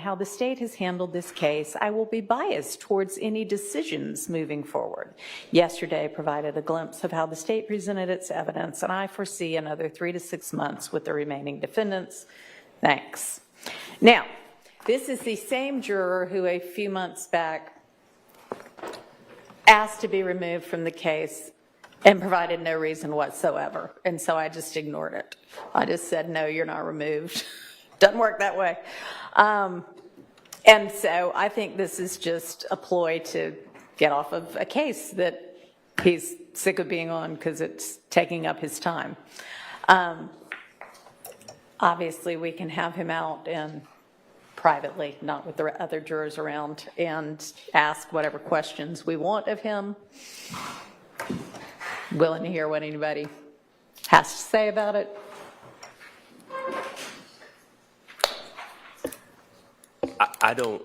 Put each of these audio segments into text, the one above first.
how the state has handled this case, I will be biased towards any decisions moving forward. Yesterday provided a glimpse of how the state presented its evidence, and I foresee another 3 to 6 months with the remaining defendants. Thanks. Now, this is the same juror who a few months back asked to be removed from the case and provided no reason whatsoever. And so I just ignored it. I just said, no, you're not removed. Doesn't work that way. And so I think this is just a ploy to get off of a case that he's sick of being on because it's taking up his time. Obviously, we can have him out and privately, not with the other jurors around, and ask whatever questions we want of him. Willing to hear what anybody has to say about it. I don't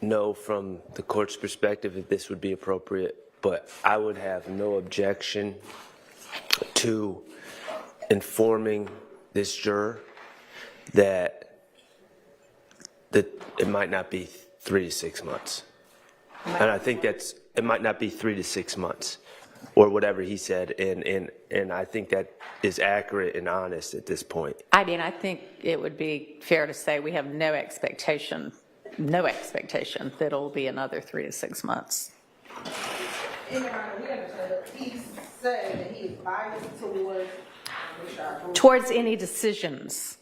know from the court's perspective if this would be appropriate, but I would have no objection to informing this juror that it might not be 3 to 6 months. And I think it might not be 3 to 6 months or whatever he said. And I think that is accurate and honest at this point. I mean, I think it would be fair to say we have no expectation that it'll be another 3 to 6 months. In Your Honor, we understand that he said that he is biased towards any decisions,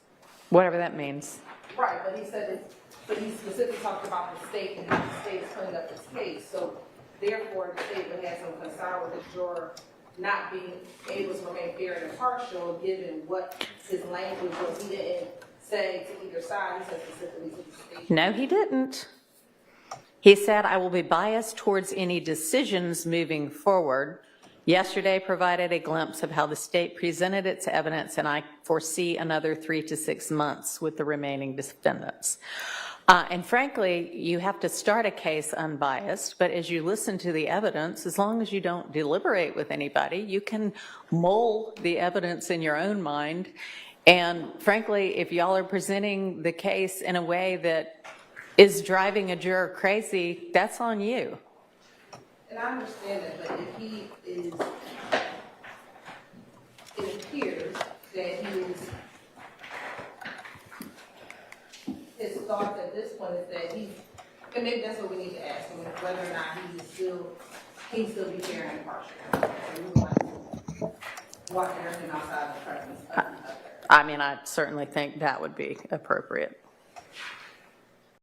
whatever that means. Right, but he said that, but he specifically talked about the state and how the state is cleaning up this case. So therefore, the state would have some concern with the juror not being able to remain fair and impartial, given what his language was. He didn't say to either side, he said specifically to the state. No, he didn't. He said, I will be biased towards any decisions moving forward. Yesterday provided a glimpse of how the state presented its evidence, and I foresee another 3 to 6 months with the remaining defendants. And frankly, you have to start a case unbiased, but as you listen to the evidence, as long as you don't deliberate with anybody, you can mull the evidence in your own mind. And frankly, if y'all are presenting the case in a way that is driving a juror crazy, that's on you. And I understand that, but if he is, it appears that he is, his thoughts at this point is that he's, and maybe that's what we need to ask him, whether or not he can still be fair and impartial. So we want to watch everything outside the presence of the other. I mean, I certainly think that would be appropriate.